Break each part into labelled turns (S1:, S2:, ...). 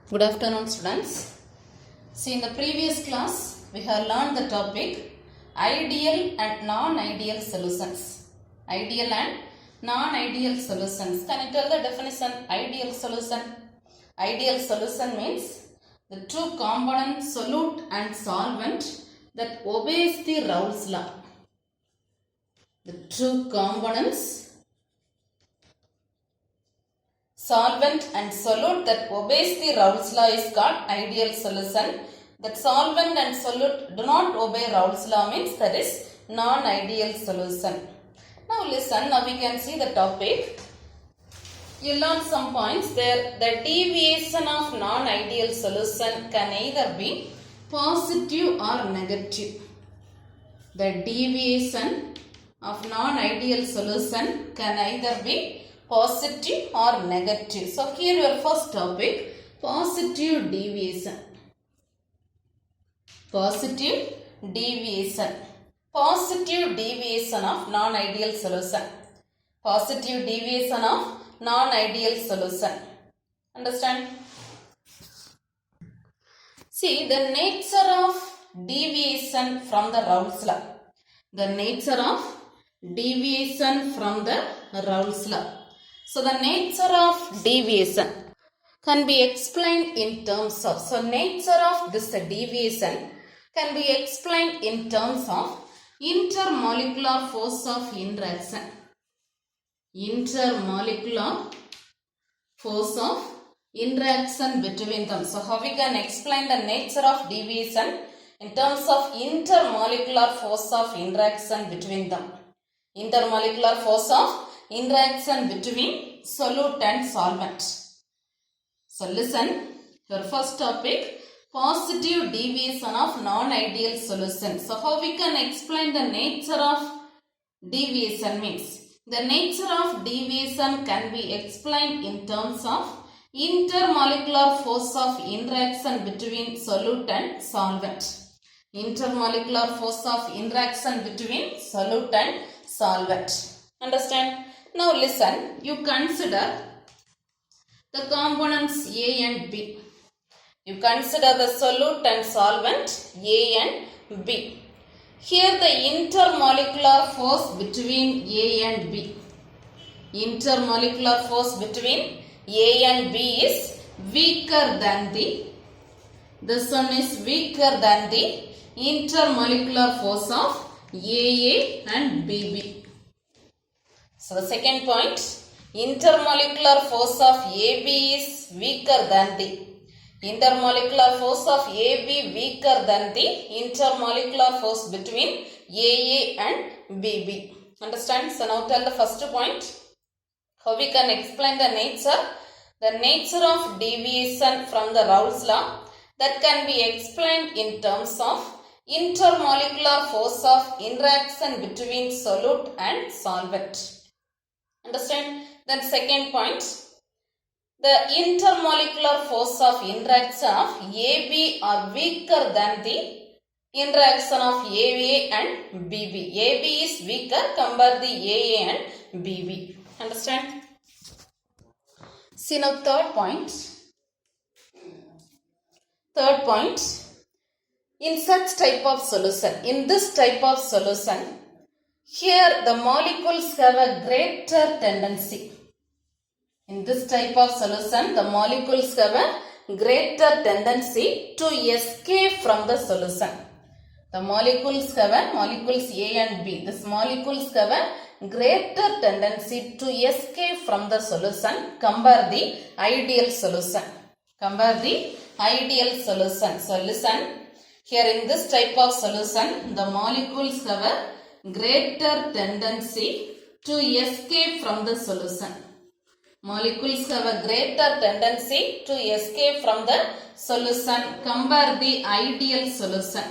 S1: Good afternoon, students. See, in the previous class, we have learned the topic ideal and non-ideal solutions. Ideal and non-ideal solutions. Can you tell the definition? Ideal solution. Ideal solution means the two component solute and solvent that obeys the Raoult's law. The two components solvent and solute that obeys the Raoult's law is called ideal solution. That solvent and solute do not obey Raoult's law means that is non-ideal solution. Now listen, now we can see the topic. You learn some points there. The deviation of non-ideal solution can either be positive or negative. The deviation of non-ideal solution can either be positive or negative. So here your first topic, positive deviation. Positive deviation. Positive deviation of non-ideal solution. Positive deviation of non-ideal solution. Understand? See the nature of deviation from the Raoult's law. The nature of deviation from the Raoult's law. So the nature of deviation can be explained in terms of, so nature of this deviation can be explained in terms of intermolecular force of interaction. Intermolecular force of interaction between them. So how we can explain the nature of deviation in terms of intermolecular force of interaction between them. Intermolecular force of interaction between solute and solvent. So listen, your first topic, positive deviation of non-ideal solution. So how we can explain the nature of deviation means, the nature of deviation can be explained in terms of intermolecular force of interaction between solute and solvent. Intermolecular force of interaction between solute and solvent. Understand? Now listen, you consider the components A and B. You consider the solute and solvent A and B. Here the intermolecular force between A and B. Intermolecular force between A and B is weaker than this one is weaker than the intermolecular force of AA and BB. So the second point, intermolecular force of AB is weaker than the intermolecular force of AB weaker than the intermolecular force between AA and BB. Understand? So now tell the first point. How we can explain the nature? The nature of deviation from the Raoult's law that can be explained in terms of intermolecular force of interaction between solute and solvent. Understand? Then second point, the intermolecular force of interaction of AB are weaker than the interaction of AA and BB. AB is weaker compared to the AA and BB. Understand? See now third point. Third point, in such type of solution, in this type of solution, here the molecules have a greater tendency. In this type of solution, the molecules have a greater tendency to escape from the solution. The molecules have a, molecules A and B, these molecules have a greater tendency to escape from the solution compared the ideal solution. Compare the ideal solution. So listen, here in this type of solution, the molecules have a greater tendency to escape from the solution. Molecules have a greater tendency to escape from the solution. Compare the ideal solution.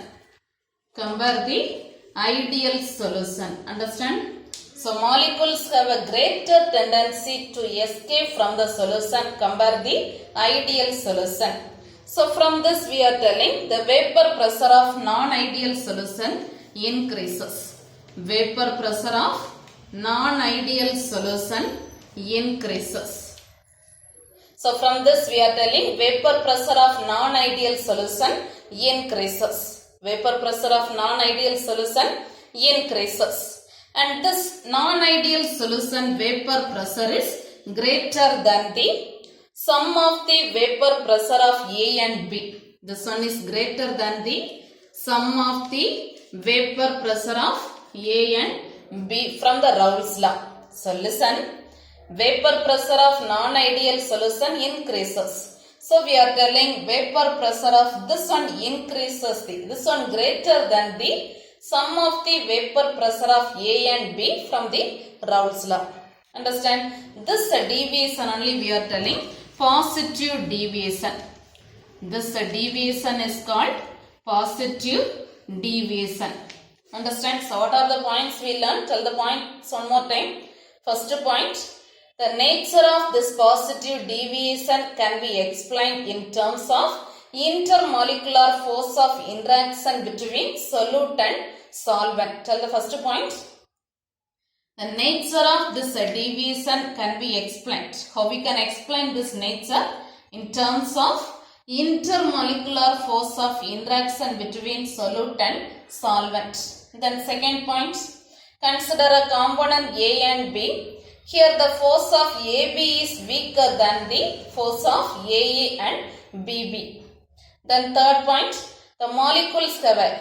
S1: Compare the ideal solution. Understand? So molecules have a greater tendency to escape from the solution. Compare the ideal solution. So from this we are telling the vapor pressure of non-ideal solution increases. Vapor pressure of non-ideal solution increases. So from this we are telling vapor pressure of non-ideal solution increases. Vapor pressure of non-ideal solution increases. And this non-ideal solution vapor pressure is greater than the sum of the vapor pressure of A and B. This one is greater than the sum of the vapor pressure of A and B from the Raoult's law. So listen, vapor pressure of non-ideal solution increases. So we are telling vapor pressure of this one increases, this one greater than the sum of the vapor pressure of A and B from the Raoult's law. Understand? This deviation only we are telling positive deviation. This deviation is called positive deviation. Understand? So what are the points we learned? Tell the points one more time. First point, the nature of this positive deviation can be explained in terms of intermolecular force of interaction between solute and solvent. Tell the first point. The nature of this deviation can be explained. How we can explain this nature? In terms of intermolecular force of interaction between solute and solvent. Then second point, consider a component A and B. Here the force of AB is weaker than the force of AA and BB. Then third point, the molecules have a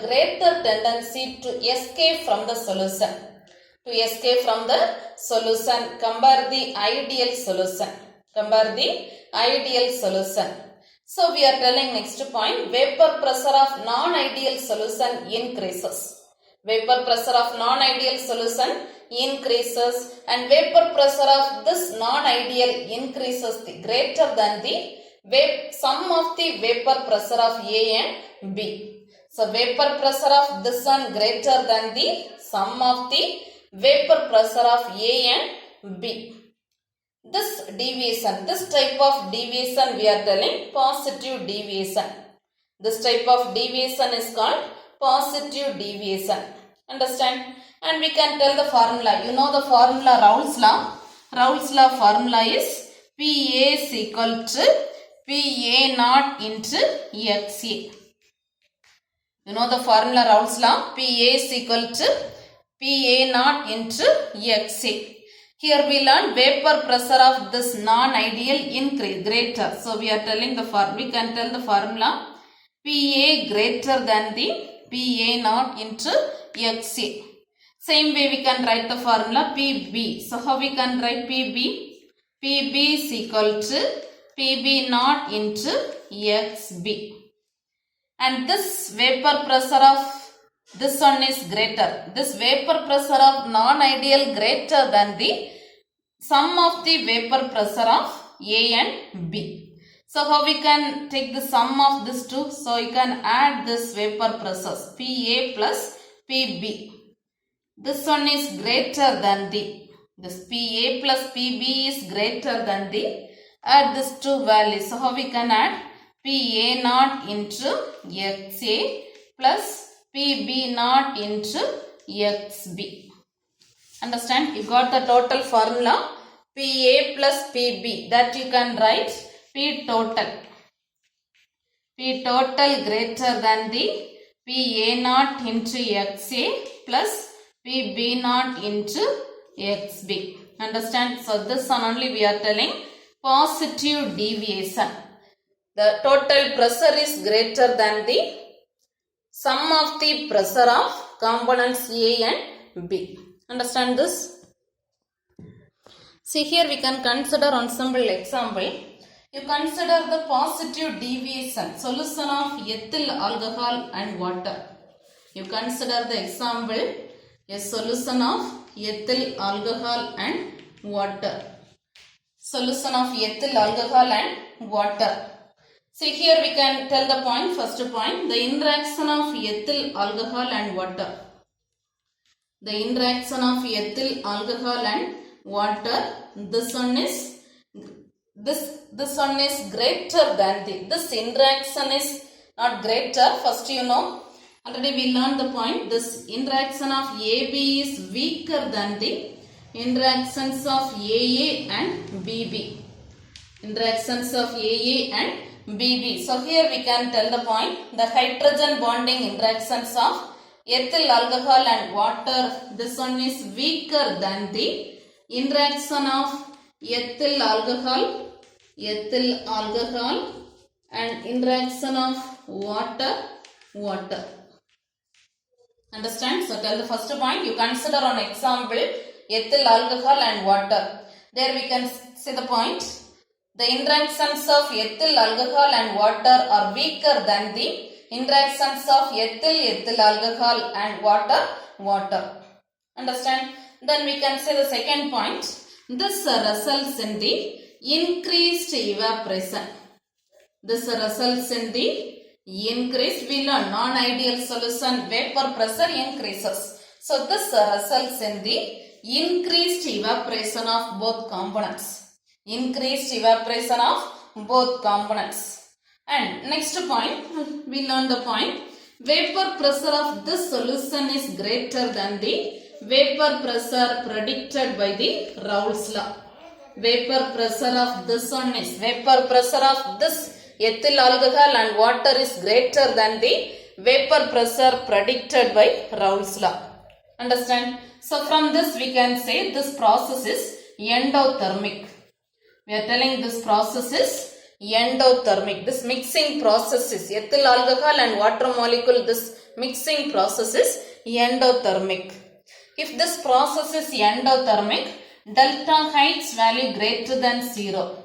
S1: greater tendency to escape from the solution. Compare the ideal solution. So we are telling next point, vapor pressure of non-ideal solution increases. Vapor pressure of non-ideal solution increases and vapor pressure of this non-ideal increases greater than the sum of the vapor pressure of A and B. So vapor pressure of this one greater than the sum of the vapor pressure of A and B. This deviation, this type of deviation we are telling positive deviation. This type of deviation is called positive deviation. Understand? And we can tell the formula. You know the formula Raoult's law. Raoult's law formula is PA is equal to PA naught into XA. You know the formula Raoult's law. PA is equal to PA naught into XA. Here we learn vapor pressure of this non-ideal increase greater. So we are telling the we can tell the formula PA greater than the PA naught into XA. Same way we can write the formula PB. So how we can write PB? PB is equal to PB naught into XB. And this vapor pressure of this one is greater. This vapor pressure of non-ideal greater than the sum of the vapor pressure of A and B. So how we can take the sum of these two? So you can add this vapor pressures PA plus PB. This one is greater than this PA plus PB is greater than add these two values. So how we can add PA naught into XA plus PB naught into XB. Understand? You got the total formula PA plus PB, that you can write P total. P total greater than the PA naught into XA plus PB naught into XB. Understand? So this one only we are telling positive deviation. The total pressure is greater than the sum of the pressure of components A and B. Understand this? See, here we can consider on simple example. You consider the positive deviation solution of ethyl alcohol and water. You consider the example, a solution of ethyl alcohol and water. Solution of ethyl alcohol and water. See, here we can tell the point, first point, the interaction of ethyl alcohol and water. The interaction of ethyl alcohol and water, this one is greater than this interaction is not greater. First you know, already we learned the point, this interaction of AB is weaker than the interactions of AA and BB. Interactions of AA and BB. So here we can tell the point. The hydrogen bonding interactions of ethyl alcohol and water. This one is weaker than the interaction of ethyl alcohol and interaction of water. Understand? So tell the first point. You consider on example ethyl alcohol and water. There we can see the point. The interactions of ethyl alcohol and water are weaker than the interactions of ethyl alcohol and water. Understand? Then we can say the second point. This results in the increased evaporation. This results in the increased, we learn non-ideal solution vapor pressure increases. So this results in the increased evaporation of both components. Increased evaporation of both components. And next point, we learn the point. Vapor pressure of this solution is greater than the vapor pressure predicted by the Raoult's law. Vapor pressure of this one is, vapor pressure of this ethyl alcohol and water is greater than the vapor pressure predicted by Raoult's law. Understand? So from this we can say this process is endothermic. We are telling this process is endothermic. This mixing process is ethyl alcohol and water molecule. This mixing process is endothermic. If this process is endothermic, delta H value greater than 0.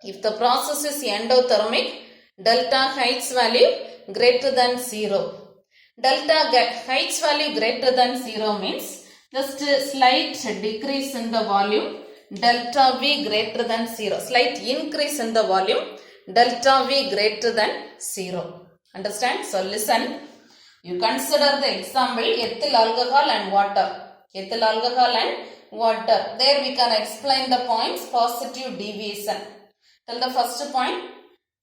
S1: If the process is endothermic, delta H value greater than 0. Delta H value greater than 0 means just a slight decrease in the volume. Delta V greater than 0. Slight increase in the volume. Delta V greater than 0. Understand? So listen. You consider the example ethyl alcohol and water. Ethyl alcohol and water. There we can explain the points positive deviation. Tell the first point.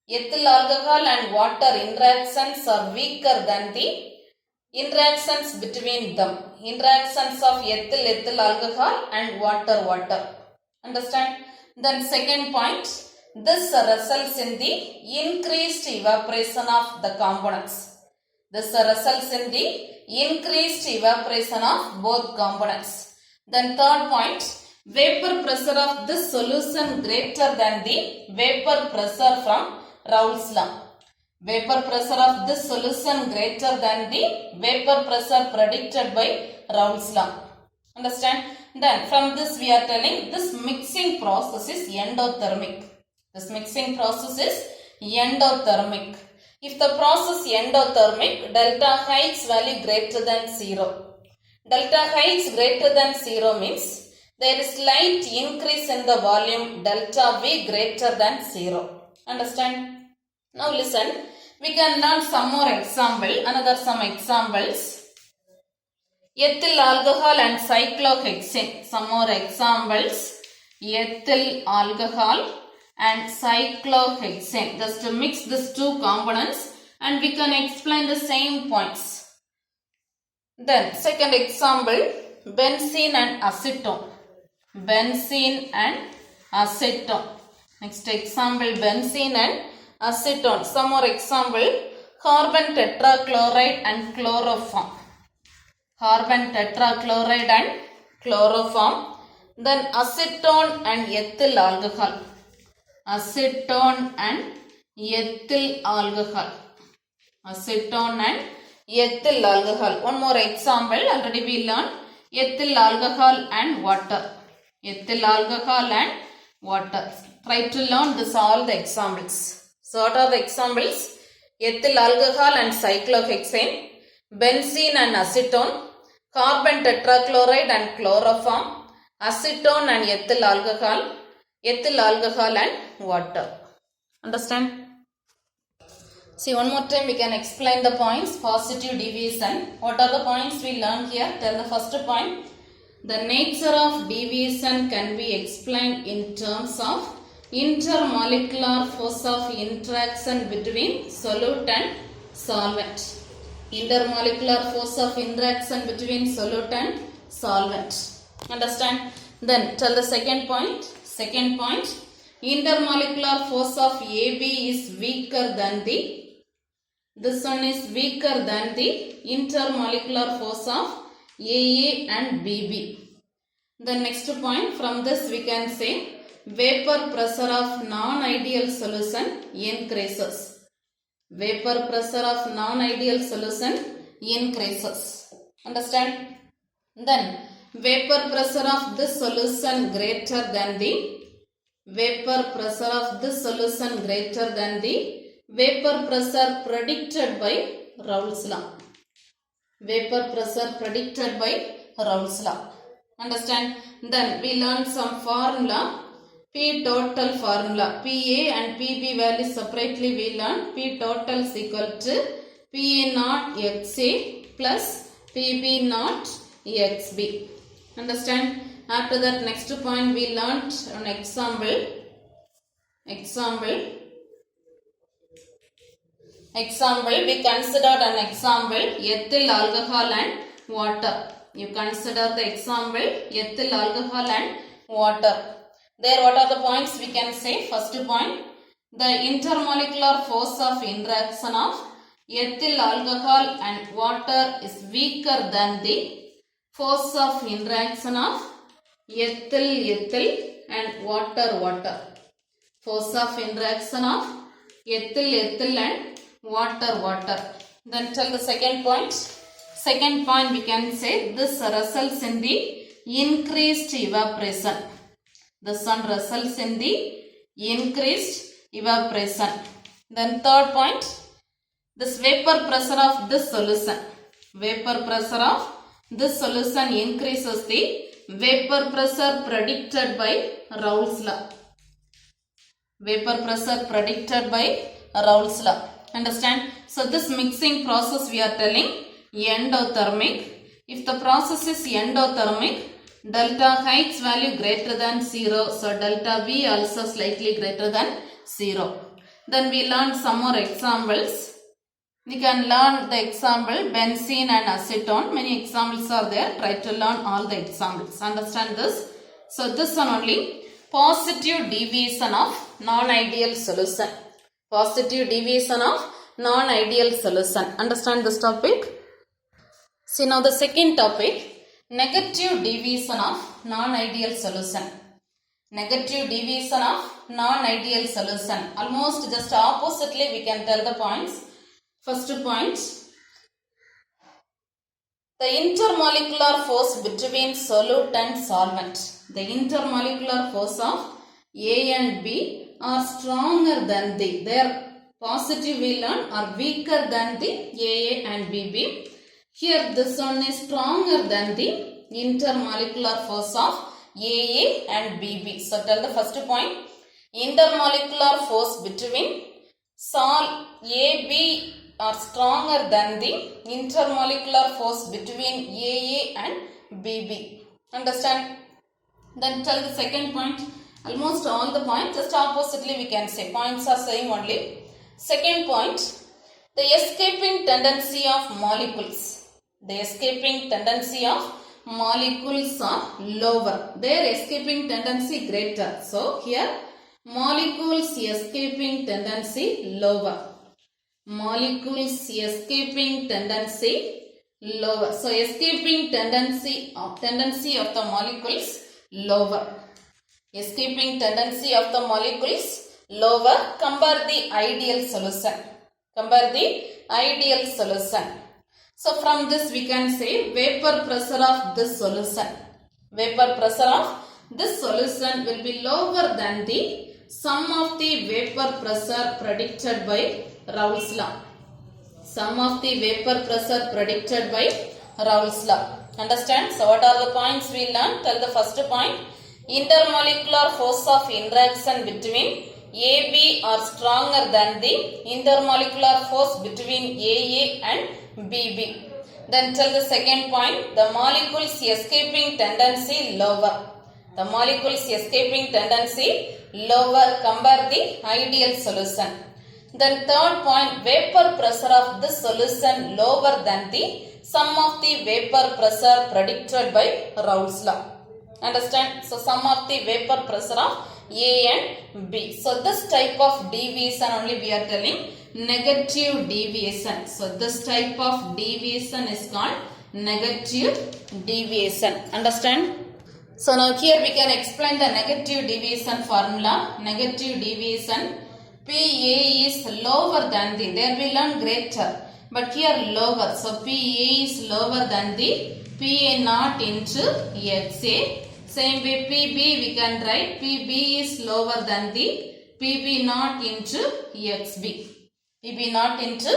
S1: Ethyl alcohol and water interactions are weaker than the interactions between them. Interactions of ethyl alcohol and water. Understand? Then second point, this results in the increased evaporation of the components. This results in the increased evaporation of both components. Then third point, vapor pressure of this solution greater than the vapor pressure from Raoult's law. Vapor pressure of this solution greater than the vapor pressure predicted by Raoult's law. Understand? Then from this we are telling this mixing process is endothermic. This mixing process is endothermic. If the process endothermic, delta H value greater than 0. Delta H greater than 0 means there is slight increase in the volume, delta V greater than 0. Understand? Now listen, we can learn some more examples. Some examples. Ethyl alcohol and cyclohexane. Some more examples. Ethyl alcohol and cyclohexane. Just to mix these two components and we can explain the same points. Then second example, benzene and acetone. Benzene and acetone. Next example, benzene and acetone. Some more example, carbon tetrachloride and chloroform. Carbon tetrachloride and chloroform. Then acetone and ethyl alcohol. Acetone and ethyl alcohol. Acetone and ethyl alcohol. One more example, already we learned ethyl alcohol and water. Ethyl alcohol and water. Try to learn this all the examples. So what are the examples? Ethyl alcohol and cyclohexane, benzene and acetone, carbon tetrachloride and chloroform, acetone and ethyl alcohol and water. Understand? See, one more time we can explain the points. Positive deviation. What are the points we learned here? Tell the first point. The nature of deviation can be explained in terms of intermolecular force of interaction between solute and solvent. Intermolecular force of interaction between solute and solvent. Understand? Then tell the second point. Second point, intermolecular force of AB is weaker than this one is weaker than the intermolecular force of AA and BB. The next point, from this we can say vapor pressure of non-ideal solution increases. Vapor pressure of non-ideal solution increases. Understand? Then vapor pressure of this solution greater than the vapor pressure of this solution greater than the vapor pressure predicted by Raoult's law. Vapor pressure predicted by Raoult's law. Understand? Then we learned some formula. P total formula. PA and PB values separately we learned. P total is equal to PA naught XA plus PB naught XB. Understand? After that, next point we learned an example. We considered an example, ethyl alcohol and water. You consider the example, ethyl alcohol and water. There what are the points we can say? First point, the intermolecular force of interaction of ethyl alcohol and water is weaker than the force of interaction of ethyl and water. Force of interaction of ethyl and water. Then tell the second point. Second point we can say this results in the increased evaporation. This one results in the increased evaporation. Then third point, this vapor pressure of this solution. Vapor pressure of this solution increases the vapor pressure predicted by Raoult's law. Vapor pressure predicted by Raoult's law. Understand? So this mixing process we are telling endothermic. If the process is endothermic, delta H value greater than 0. So delta V also slightly greater than 0. Then we learned some more examples. We can learn the example benzene and acetone. Many examples are there. Try to learn all the examples. Understand this? So this one only. Positive deviation of non-ideal solution. Positive deviation of non-ideal solution. Understand this topic? See now the second topic. Negative deviation of non-ideal solution. Negative deviation of non-ideal solution. Almost just oppositely we can tell the points. First point. The intermolecular force between solute and solvent. The intermolecular force of A and B are stronger than their positive we learn are weaker than the AA and BB. Here this one is stronger than the intermolecular force of AA and BB. So tell the first point. Intermolecular force between Sol AB are stronger than the intermolecular force between AA and BB. Understand? Then tell the second point. Almost all the points, just oppositely we can say. Points are same only. Second point. The escaping tendency of molecules. The escaping tendency of molecules are lower. Their escaping tendency greater. So here molecules escaping tendency lower. Molecules escaping tendency lower. So escaping tendency of the molecules lower. Escaping tendency of the molecules lower. Compare the ideal solution. Compare the ideal solution. So from this we can say vapor pressure of this solution. Vapor pressure of this solution will be lower than the sum of the vapor pressure predicted by Raoult's law. Sum of the vapor pressure predicted by Raoult's law. Understand? So what are the points we learned? Tell the first point. Intermolecular force of interaction between AB are stronger than the intermolecular force between AA and BB. Then tell the second point. The molecules escaping tendency lower. The molecules escaping tendency lower. Compare the ideal solution. Then third point. Vapor pressure of this solution lower than the sum of the vapor pressure predicted by Raoult's law. Understand? So sum of the vapor pressure of A and B. So this type of deviation only we are telling negative deviation. So this type of deviation is called negative deviation. Understand? So now here we can explain the negative deviation formula. Negative deviation, PA is lower than the, there we learn greater, but here lower. So PA is lower than the PA naught into XA. Same way PB we can write PB is lower than the PB naught into XB. PB naught into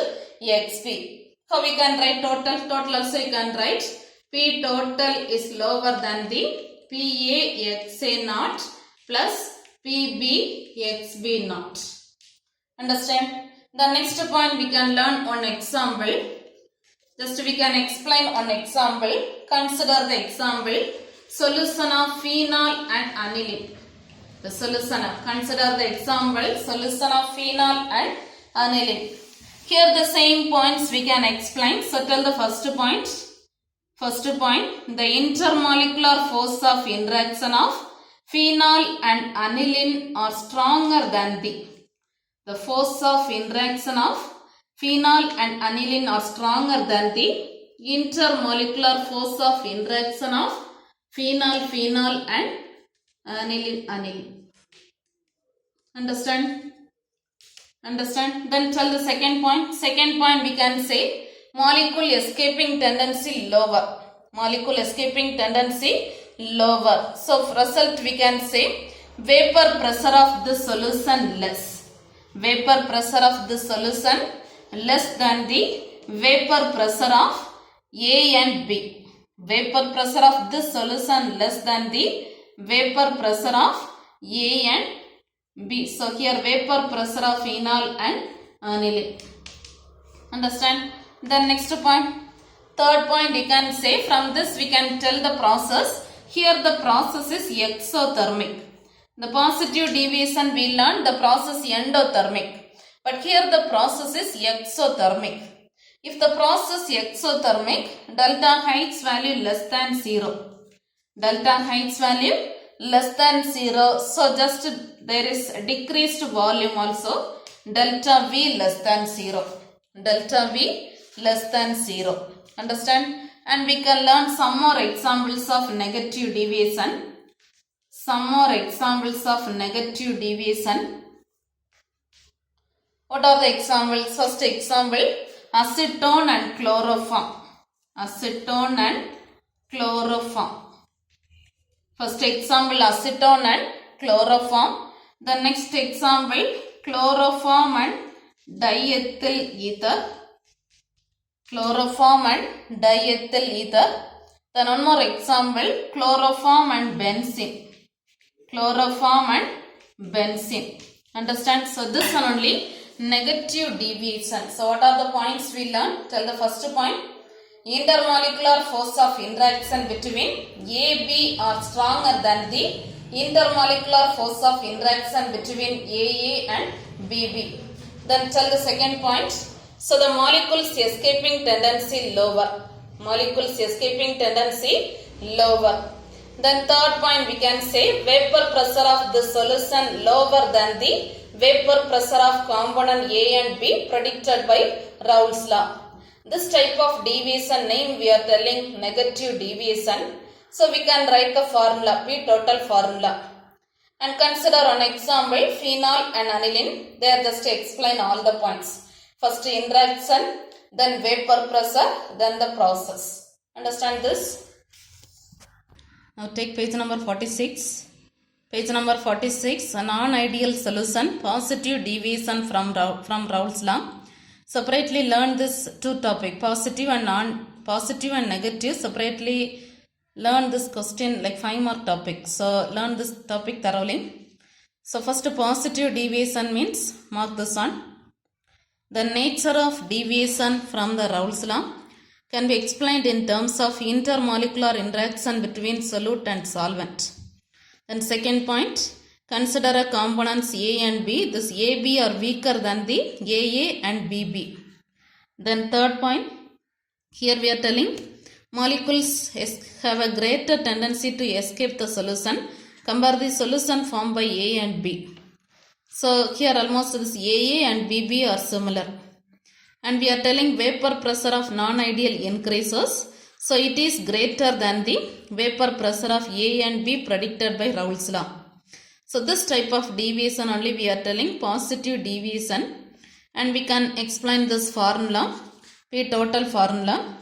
S1: XB. How we can write total? Total also you can write P total is lower than the PA XA naught plus PB XB naught. Understand? The next point we can learn on example. Just we can explain on example. Consider the example. Solution of phenol and aniline. The solution of, consider the example, solution of phenol and aniline. Here the same points we can explain. So tell the first point. First point, the intermolecular force of interaction of phenol and aniline are stronger than the force of interaction of phenol and aniline are stronger than the intermolecular force of interaction of phenol and aniline. Understand? Understand? Then tell the second point. Second point we can say molecule escaping tendency lower. Molecule escaping tendency lower. So result we can say vapor pressure of the solution less. Vapor pressure of the solution less than the vapor pressure of A and B. Vapor pressure of this solution less than the vapor pressure of A and B. So here vapor pressure of phenol and aniline. Understand? Then next point. Third point you can say, from this we can tell the process. Here the process is exothermic. The positive deviation we learned, the process endothermic. But here the process is exothermic. If the process exothermic, delta H value less than 0. Delta H value less than 0. So just there is decreased volume also. Delta V less than 0. Delta V less than 0. Understand? And we can learn some more examples of negative deviation. Some more examples of negative deviation. What are the examples? First example, acetone and chloroform. Acetone and chloroform. First example, acetone and chloroform. The next example, chloroform and diethyl ether. Chloroform and diethyl ether. Then one more example, chloroform and benzene. Chloroform and benzene. Understand? So this one only negative deviation. So what are the points we learned? Tell the first point. Intermolecular force of interaction between AB are stronger than the intermolecular force of interaction between AA and BB. Then tell the second point. So the molecules escaping tendency lower. Molecules escaping tendency lower. Then third point we can say vapor pressure of the solution lower than the vapor pressure of component A and B predicted by Raoult's law. This type of deviation name we are telling negative deviation. So we can write the formula, P total formula. And consider an example, phenol and aniline. There just to explain all the points. First interaction, then vapor pressure, then the process. Understand this? Now take page number 46. Page number 46, a non-ideal solution, positive deviation from Raoult's law. Separately learn this two topic, positive and negative. Separately learn this question like 5 mark topic. So learn this topic thoroughly. So first positive deviation means, mark this one. The nature of deviation from the Raoult's law can be explained in terms of intermolecular interaction between solute and solvent. Then second point, consider a components A and B. This AB are weaker than the AA and BB. Then third point, here we are telling Molecules have a greater tendency to escape the solution. Compare the solution formed by A and B. So here almost this AA and BB are similar. And we are telling vapor pressure of non-ideal increases. So it is greater than the vapor pressure of A and B predicted by Raoult's law. So this type of deviation only we are telling positive deviation. And we can explain this formula, P total formula.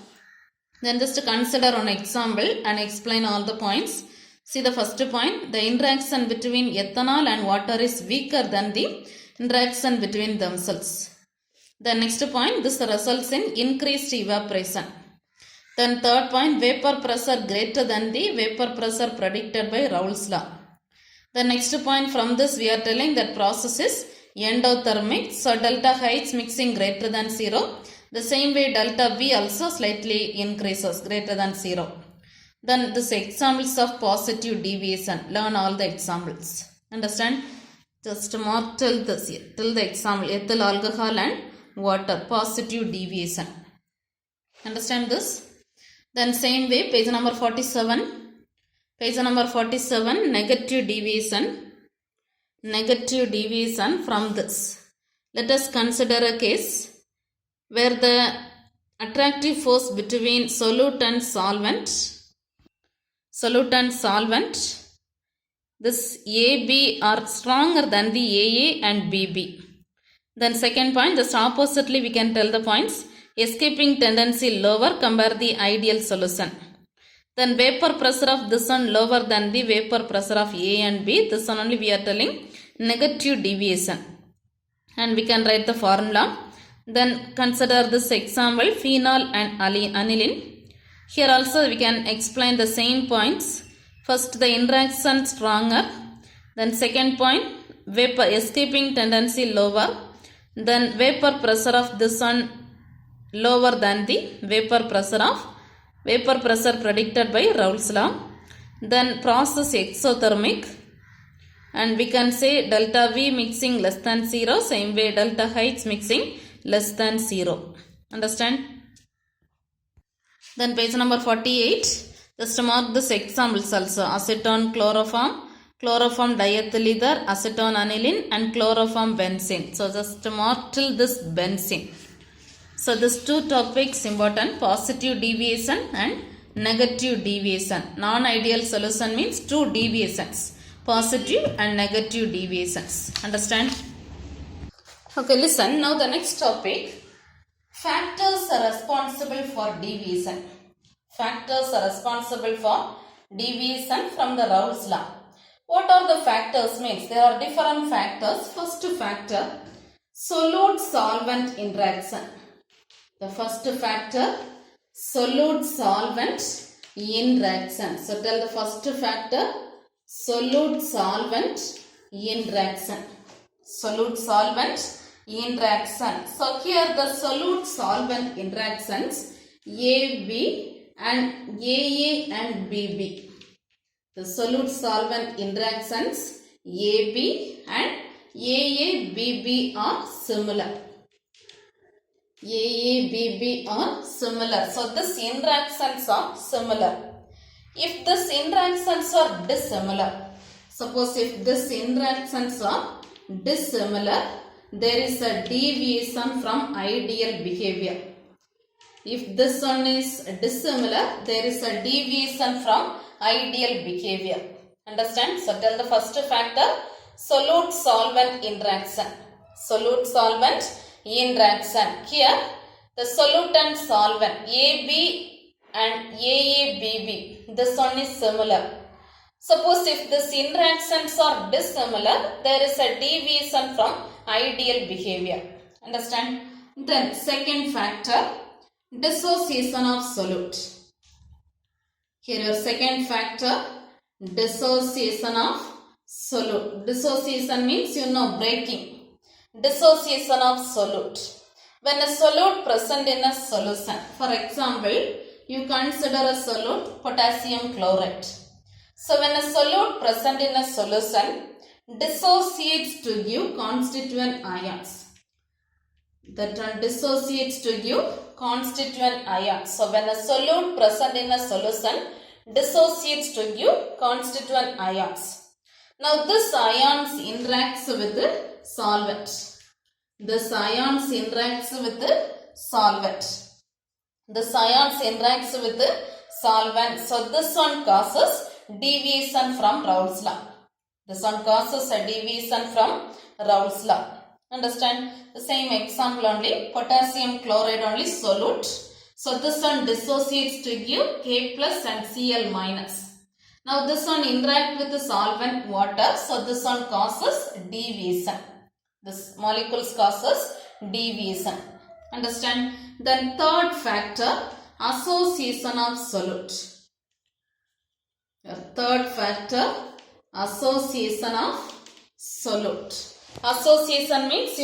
S1: Then just consider an example and explain all the points. See the first point, the interaction between ethanol and water is weaker than the interaction between themselves. The next point, this results in increased evaporation. Then third point, vapor pressure greater than the vapor pressure predicted by Raoult's law. The next point, from this we are telling that process is endothermic. So delta H mixing greater than 0. The same way delta V also slightly increases greater than 0. Then this examples of positive deviation. Learn all the examples. Understand? Just mark till this here. Till the example ethyl alcohol and water. Positive deviation. Understand this? Then same way page number 47. Page number 47 negative deviation. Negative deviation from this. Let us consider a case where the attractive force between solute and solvent, this AB are stronger than the AA and BB. Then second point, just oppositely we can tell the points, escaping tendency lower, compare the ideal solution. Then vapor pressure of this one lower than the vapor pressure of A and B. This one only we are telling negative deviation. And we can write the formula. Then consider this example, phenol and aniline. Here also we can explain the same points. First the interaction stronger. Then second point, vapor escaping tendency lower. Then vapor pressure of this one lower than the vapor pressure predicted by Raoult's law. Then process exothermic. And we can say delta V mixing less than 0. Same way delta H mixing less than 0. Understand? Then page number 48. Just mark this examples also. Acetone chloroform, chloroform diethyl ether, acetone aniline and chloroform benzene. So just mark till this benzene. So these two topics important, positive deviation and negative deviation. Non-ideal solution means two deviations, positive and negative deviations. Understand? Okay, listen. Now the next topic, factors are responsible for deviation. Factors are responsible for deviation from the Raoult's law. What are the factors means? There are different factors. First factor, solute-solvent interaction. The first factor, solute-solvent interaction. So tell the first factor, solute-solvent interaction. Solute-solvent interaction. So here the solute-solvent interactions AB and AA and BB. The solute-solvent interactions AB and AA-BB are similar. AA-BB are similar. So these interactions are similar. If these interactions are dissimilar, suppose if these interactions are dissimilar, there is a deviation from ideal behavior. If this one is dissimilar, there is a deviation from ideal behavior. Understand? So tell the first factor, solute-solvent interaction. Solute-solvent interaction. Here the solute and solvent AB and AA-BB, this one is similar. Suppose if these interactions are dissimilar, there is a deviation from ideal behavior. Understand? Then second factor, dissociation of solute. Here your second factor, dissociation of solute. Dissociation means breaking. Dissociation of solute. When a solute present in a solution, for example, you consider a solute potassium chloride. So when a solute present in a solution dissociates to give constituent ions. That one dissociates to give constituent ion. So when a solute present in a solution dissociates to give constituent ions. Now this ions interacts with the solvent. This ions interacts with the solvent. This ions interacts with the solvent. So this one causes deviation from Raoult's law. This one causes a deviation from Raoult's law. Understand? The same example only. Potassium chloride only solute. So this one dissociates to give K plus and Cl minus. Now this one interact with the solvent water. So this one causes deviation. This molecules causes deviation. Understand? Then third factor, association of solute. Third factor, association of solute. Association means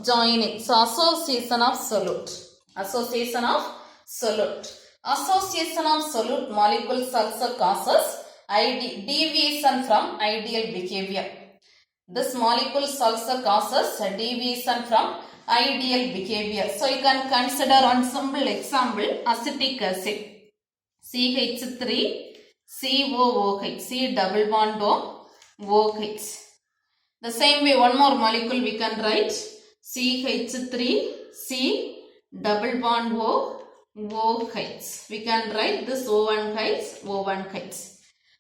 S1: joining. So association of solute. Association of solute. Association of solute molecules also causes deviation from ideal behavior. This molecules also causes a deviation from ideal behavior. So you can consider on simple example acetic acid. CH3 COOH, C double bond OH. The same way one more molecule we can write CH3 C double bond OH. We can write this O1H.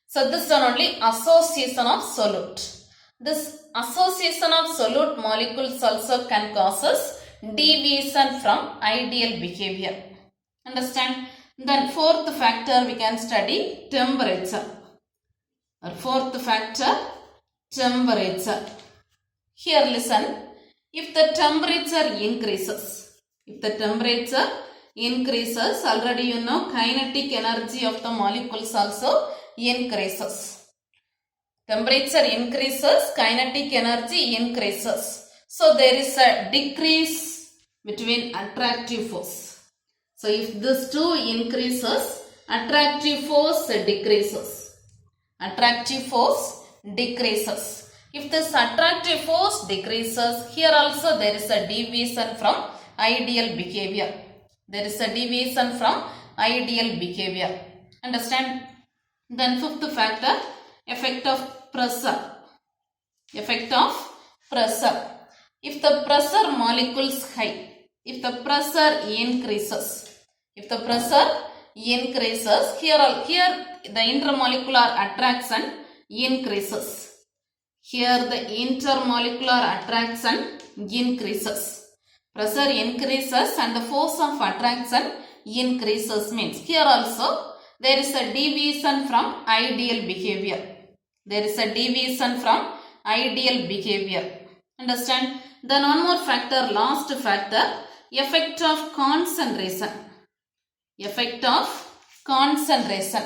S1: So this one only association of solute. This association of solute molecules also can causes deviation from ideal behavior. Understand? Then fourth factor we can study temperature. Fourth factor, temperature. Here listen, if the temperature increases, already you know kinetic energy of the molecules also increases. Temperature increases, kinetic energy increases. So there is a decrease between attractive force. So if this two increases, attractive force decreases. Attractive force decreases. If this attractive force decreases, here also there is a deviation from ideal behavior. There is a deviation from ideal behavior. Understand? Then fifth factor, effect of pressure. Effect of pressure. If the pressure molecules high, if the pressure increases, here the intermolecular attraction increases. Here the intermolecular attraction increases. Pressure increases and the force of attraction increases means here also there is a deviation from ideal behavior. There is a deviation from ideal behavior. Understand? Then one more factor, last factor, effect of concentration. Effect of concentration.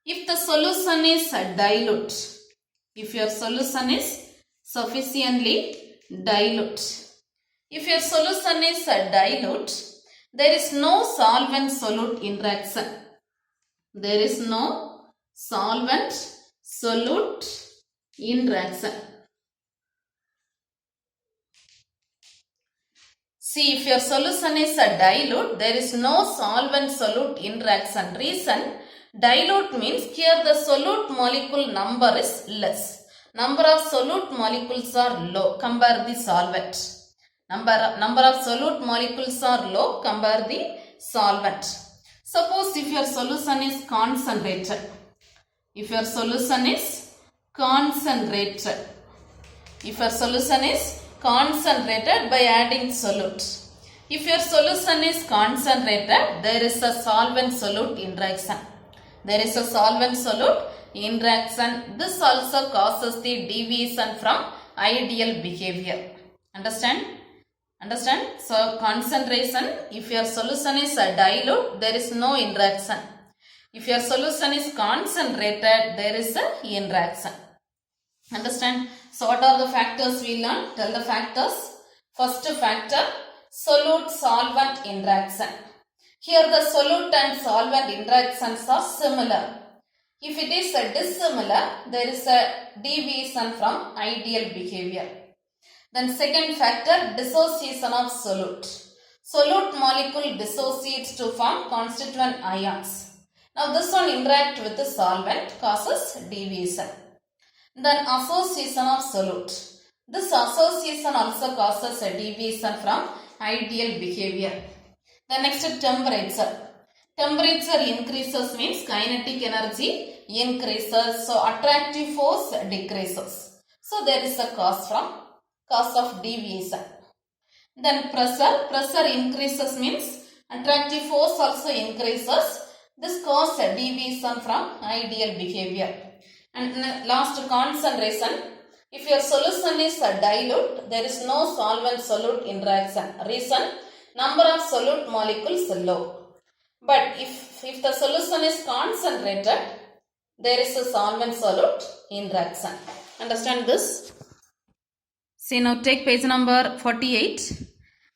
S1: If the solution is dilute, if your solution is sufficiently dilute, if your solution is dilute, there is no solvent-solute interaction. There is no solvent-solute interaction. See, if your solution is a dilute, there is no solvent-solute interaction. Reason, dilute means here the solute molecule number is less. Number of solute molecules are low. Compare the solvent. Number of solute molecules are low. Compare the solvent. Suppose if your solution is concentrated. If your solution is concentrated. If your solution is concentrated by adding solute. If your solution is concentrated, there is a solvent-solute interaction. There is a solvent-solute interaction. This also causes the deviation from ideal behavior. Understand? Understand? So, concentration, if your solution is a dilute, there is no interaction. If your solution is concentrated, there is a interaction. Understand? So, what are the factors we learned? Tell the factors. First factor, solute-solvent interaction. Here the solute and solvent interactions are similar. If it is dissimilar, there is a deviation from ideal behavior. Then second factor, dissociation of solute. Solute molecule dissociates to form constituent ions. Now this one interact with the solvent, causes deviation. Then association of solute. This association also causes a deviation from ideal behavior. The next, temperature. Temperature increases means kinetic energy increases, so attractive force decreases. So there is a cause of deviation. Then pressure increases means attractive force also increases. This causes a deviation from ideal behavior. And last, concentration. If your solution is a dilute, there is no solvent-solute interaction. Reason, number of solute molecules is low. But if the solution is concentrated, there is a solvent-solute interaction. Understand this? See, now take page number 48.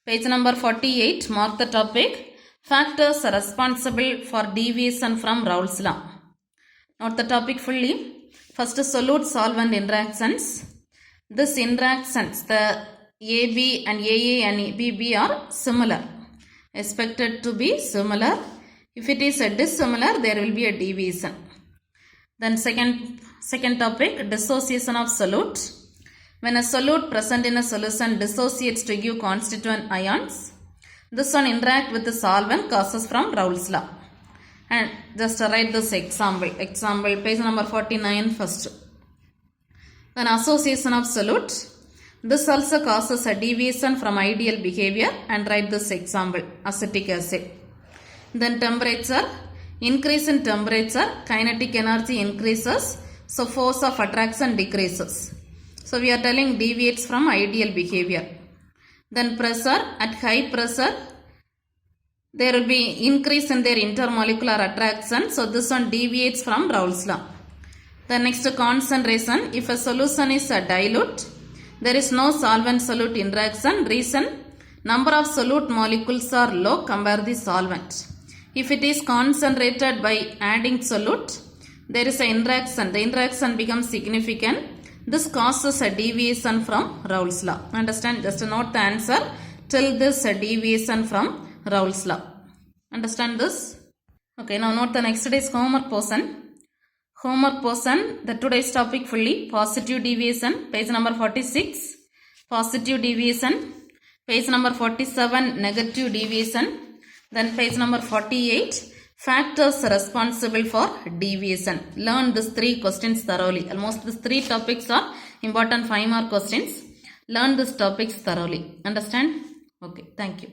S1: Page number 48, mark the topic. Factors responsible for deviation from Raoult's law. Note the topic fully. First, solute-solvent interactions. These interactions, the AB and AA and BB are similar. Expected to be similar. If it is a dissimilar, there will be a deviation. Then second topic, dissociation of solute. When a solute present in a solution dissociates to give constituent ions, this one interact with the solvent, causes from Raoult's law. And just write this example. Example, page number 49 first. Then association of solute. This also causes a deviation from ideal behavior, and write this example, acetic acid. Then temperature. Increase in temperature, kinetic energy increases, so force of attraction decreases. So we are telling deviates from ideal behavior. Then pressure. At high pressure, there will be increase in their intermolecular attraction. So this one deviates from Raoult's law. The next, concentration. If a solution is a dilute, there is no solvent-solute interaction. Reason, number of solute molecules are low compared to the solvent. If it is concentrated by adding solute, there is an interaction. The interaction becomes significant. This causes a deviation from Raoult's law. Understand? Just note the answer. Till this a deviation from Raoult's law. Understand this? Okay, now note the next day's homework portion. Homework portion, the today's topic fully, positive deviation, page number 46, positive deviation, page number 47, negative deviation, then page number 48, factors responsible for deviation. Learn these three questions thoroughly. Almost these three topics are important 5 mark questions. Learn these topics thoroughly. Understand? Okay, thank you.